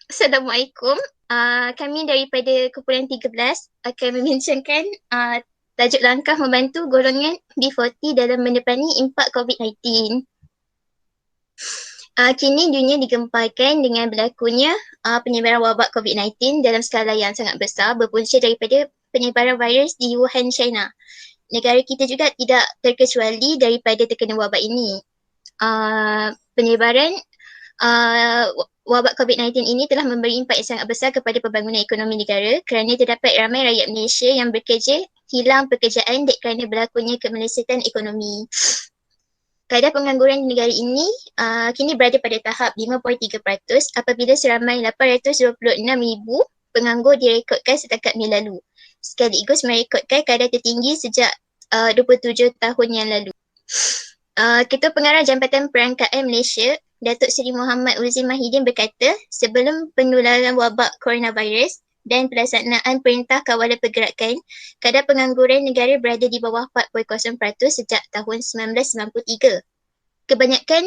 Assalamualaikum. Kami daripada kumpulan 13 akan membincangkan tajuk langkah membantu golongan B40 dalam menepani impak COVID-19. Kini dunia digemparkan dengan berlakunya penyebaran wabak COVID-19 dalam skala yang sangat besar berpunca daripada penyebaran virus di Wuhan, China. Negara kita juga tidak terkecuali daripada terkena wabak ini. Penyebaran wabak COVID-19 ini telah memberi impak yang sangat besar kepada pembangunan ekonomi negara kerana terdapat ramai rakyat Malaysia yang bekerja hilang pekerjaan kerana berlakunya kemelesetan ekonomi. Kadar pengangguran di negara ini kini berada pada tahap 5.3% apabila seramai 826,000 penganggur direkodkan setakat Mei lalu. Sekaligus merekodkan kadar tertinggi sejak 27 tahun yang lalu. Ketua Pengarah Jambatan Perangkaan Malaysia, Datuk Seri Muhammad Uzzi Mahidin berkata, sebelum penularan wabak coronavirus dan pelaksanaan Perintah Kawalan Pergerakan, kadar pengangguran negara berada di bawah 4.0% sejak tahun 1993. Kebanyakan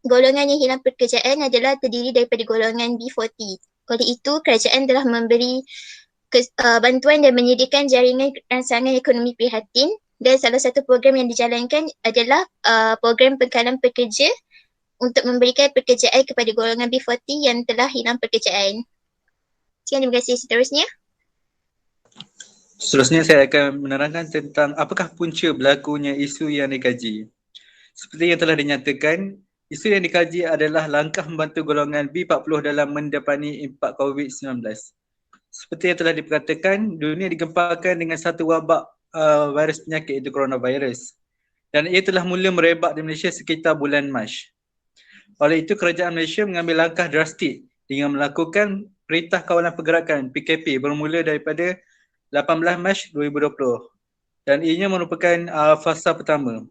golongan yang hilang pekerjaan adalah terdiri daripada golongan B40. Oleh itu, kerajaan telah memberi bantuan dan menyediakan jaringan rangsangan ekonomi prihatin dan salah satu program yang dijalankan adalah program pengkalan pekerja untuk memberikan pekerjaan kepada golongan B40 yang telah hilang pekerjaan. Sekian, terima kasih. Seterusnya saya akan menerangkan tentang apakah punca berlakunya isu yang dikaji. Seperti yang telah dinyatakan, isu yang dikaji adalah langkah membantu golongan B40 dalam mendepani impak COVID-19. Seperti yang telah diperkatakan, dunia digemparkan dengan satu wabak virus penyakit iaitu coronavirus. Dan ia telah mula merebak di Malaysia sekitar bulan Mac. Oleh itu, kerajaan Malaysia mengambil langkah drastik dengan melakukan Perintah Kawalan Pergerakan PKP bermula daripada 18 Mac 2020. Dan ianya merupakan fasa pertama.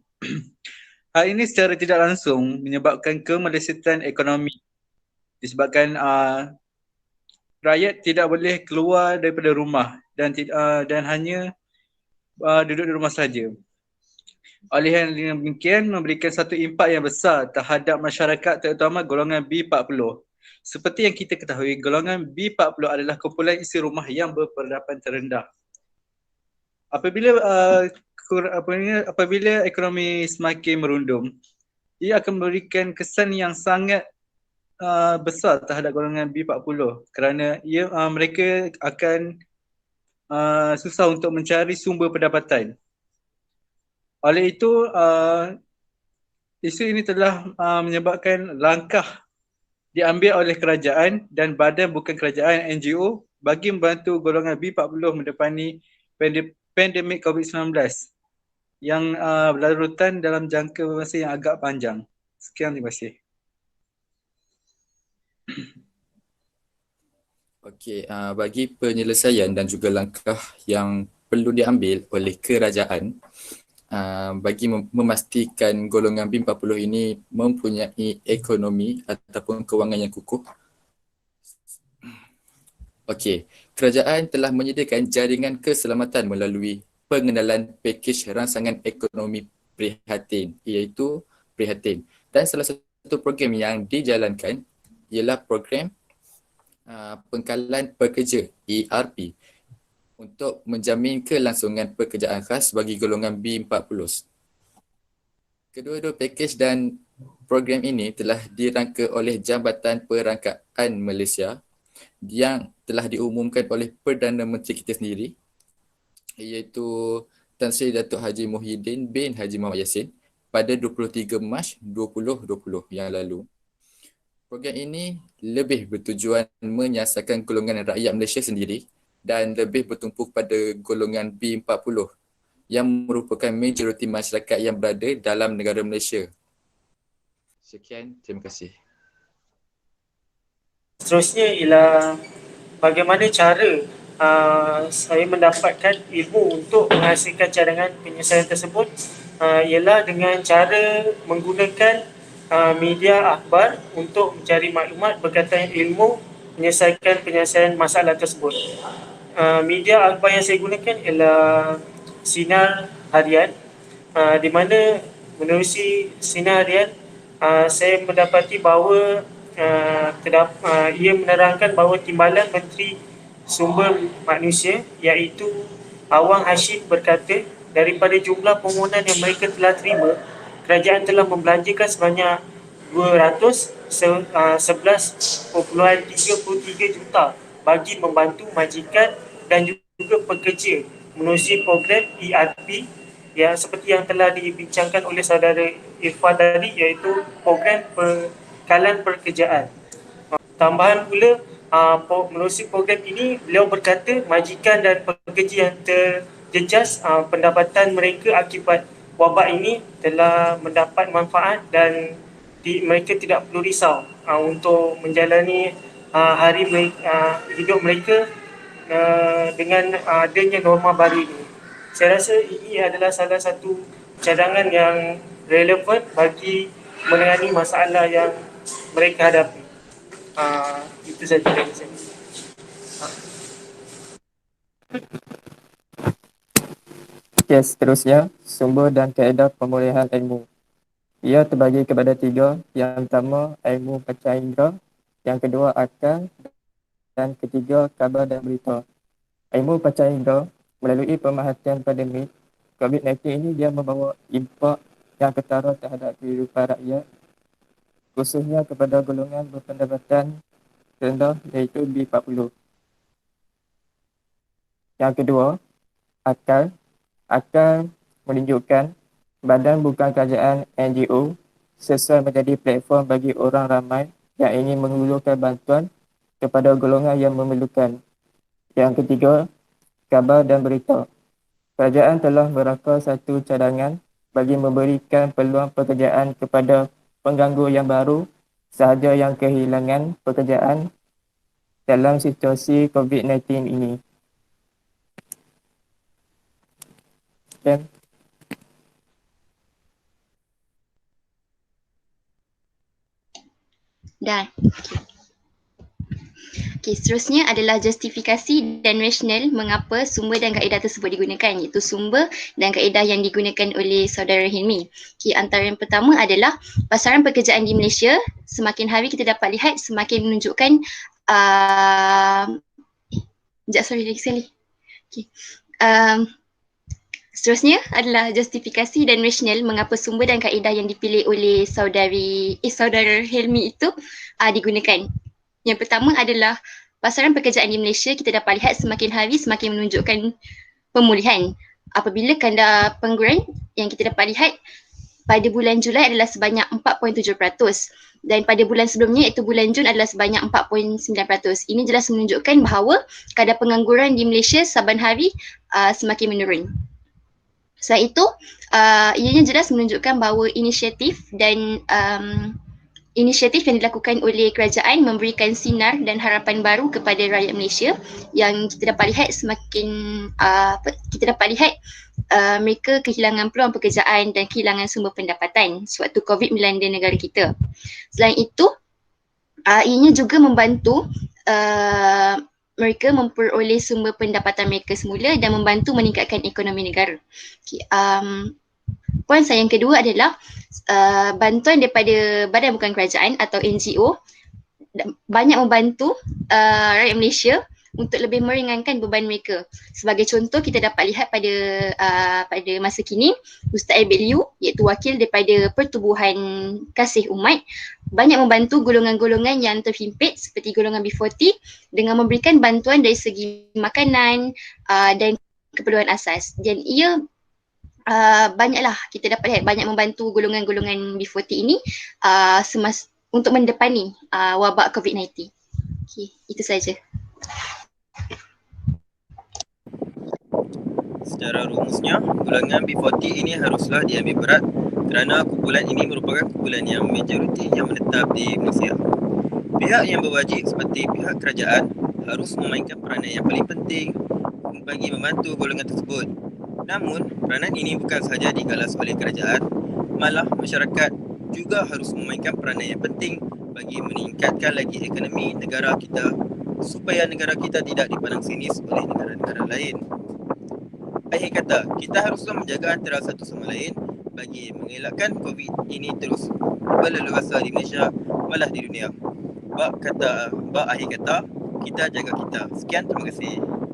Hal ini secara tidak langsung menyebabkan kemelesetan ekonomi disebabkan rakyat tidak boleh keluar daripada rumah dan hanya duduk di rumah saja. Oleh yang demikian memberikan satu impak yang besar terhadap masyarakat terutama golongan B40. Seperti yang kita ketahui, golongan B40 adalah kumpulan isi rumah yang berpendapatan terendah. Apabila ekonomi semakin merundum, ia akan memberikan kesan yang sangat besar terhadap golongan B40 kerana mereka akan susah untuk mencari sumber pendapatan. Oleh itu, isu ini telah menyebabkan langkah diambil oleh kerajaan dan badan bukan kerajaan NGO bagi membantu golongan B40 mendepani pandemik COVID-19 yang berlarutan dalam jangka masa yang agak panjang. Sekian, terima kasih. Okey, bagi penyelesaian dan juga langkah yang perlu diambil oleh kerajaan bagi memastikan golongan B40 ini mempunyai ekonomi ataupun kewangan yang kukuh. Okey, kerajaan telah menyediakan jaringan keselamatan melalui pengenalan pakej rangsangan ekonomi prihatin iaitu Prihatin. Dan salah satu program yang dijalankan ialah program pengkalan pekerja ERP untuk menjamin kelangsungan pekerjaan khas bagi golongan B40. Kedua-dua pakej dan program ini telah dirangka oleh Jambatan Perangkaan Malaysia yang telah diumumkan oleh Perdana Menteri kita sendiri iaitu Tan Sri Datuk Haji Muhyiddin bin Haji Muhammad Yassin pada 23 Mac 2020 yang lalu. Program ini lebih bertujuan menyasarkan golongan rakyat Malaysia sendiri dan lebih bertumpu pada golongan B40 yang merupakan majoriti masyarakat yang berada dalam negara Malaysia. Sekian, terima kasih. Seterusnya ialah bagaimana cara saya mendapatkan ilmu untuk menghasilkan cadangan penyelesaian tersebut ialah dengan cara menggunakan media akhbar untuk mencari maklumat berkaitan ilmu penyelesaian masalah tersebut. Media akhbar yang saya gunakan ialah Sinar Harian, di mana menerusi Sinar Harian saya mendapati bahawa ia menerangkan bahawa Timbalan Menteri Sumber Manusia iaitu Awang Hashim berkata, daripada jumlah permohonan yang mereka telah terima, kerajaan telah membelanjakan sebanyak 211.33 juta bagi membantu majikan dan juga pekerja menerusi program ERP yang seperti yang telah dibincangkan oleh saudara Irfan tadi, iaitu program pekalan pekerjaan. Tambahan pula, menerusi program ini, beliau berkata majikan dan pekerja yang terjejas pendapatan mereka akibat wabak ini telah mendapat manfaat dan mereka tidak perlu risau untuk menjalani hidup mereka dengan adanya norma baru ini. Saya rasa ini adalah salah satu cadangan yang relevan bagi menangani masalah yang mereka hadapi. Itu saja dari saya. Okey, seterusnya, sumber dan kaedah pemulihan ilmu. Ia terbagi kepada 3. Yang pertama, ilmu panca indera. Yang kedua, akal. Dan ketiga, khabar dan berita. Ilmu panca indera, melalui pemerhatian pandemik COVID-19 ini, dia membawa impak yang ketara terhadap kehidupan rakyat, khususnya kepada golongan berpendapatan rendah iaitu B40. Yang kedua, akal. Akal menunjukkan badan bukan kerajaan NGO sesuai menjadi platform bagi orang ramai yang ingin menghulurkan bantuan kepada golongan yang memerlukan. Yang ketiga, khabar dan berita. Kerajaan telah merakam satu cadangan bagi memberikan peluang pekerjaan kepada pengganggu yang baru sahaja yang kehilangan pekerjaan dalam situasi COVID-19 ini. Dan Dah. Okey, seterusnya adalah justifikasi dan rasional mengapa sumber dan kaedah tersebut digunakan, iaitu sumber dan kaedah yang digunakan oleh saudara Hilmi. Okey, antara yang pertama adalah pasaran pekerjaan di Malaysia semakin hari kita dapat lihat semakin menunjukkan lagi sekali. Okey. Seterusnya adalah justifikasi dan rasional mengapa sumber dan kaedah yang dipilih oleh saudara Hilmi itu digunakan. Yang pertama adalah pasaran pekerjaan di Malaysia kita dapat lihat semakin hari semakin menunjukkan pemulihan. Apabila kadar pengangguran yang kita dapat lihat pada bulan Julai adalah sebanyak 4.7% dan pada bulan sebelumnya iaitu bulan Jun adalah sebanyak 4.9%. Ini jelas menunjukkan bahawa kadar pengangguran di Malaysia saban hari semakin menurun. Selain itu, ianya jelas menunjukkan bahawa inisiatif yang dilakukan oleh kerajaan memberikan sinar dan harapan baru kepada rakyat Malaysia yang kita dapat lihat mereka kehilangan peluang pekerjaan dan kehilangan sumber pendapatan sewaktu COVID melanda negara kita. Selain itu, ianya juga membantu mereka memperoleh sumber pendapatan mereka semula dan membantu meningkatkan ekonomi negara. Okay, poin saya yang kedua adalah bantuan daripada badan bukan kerajaan atau NGO banyak membantu rakyat Malaysia untuk lebih meringankan beban mereka. Sebagai contoh, kita dapat lihat pada masa kini, Ustaz Abid Liu, iaitu wakil daripada Pertubuhan Kasih Umat, banyak membantu golongan-golongan yang terhimpit seperti golongan B40 dengan memberikan bantuan dari segi makanan dan keperluan asas. Dan ia banyaklah kita dapat lihat banyak membantu golongan-golongan B40 ini untuk mendepani wabak COVID-19. Okay, itu saja. Secara rumusnya, golongan B40 ini haruslah diambil berat kerana kumpulan ini merupakan kumpulan yang majoriti yang menetap di Malaysia. Pihak yang berwajib seperti pihak kerajaan harus memainkan peranan yang paling penting bagi membantu golongan tersebut. Namun, peranan ini bukan sahaja digalas oleh kerajaan, malah masyarakat juga harus memainkan peranan yang penting bagi meningkatkan lagi ekonomi negara kita supaya negara kita tidak dipandang sinis oleh negara-negara lain. Akhir kata, kita haruslah menjaga antara satu sama lain bagi mengelakkan COVID ini terus berleluasa di Malaysia malah di dunia. bak akhir kata, kita jaga kita. Sekian, terima kasih.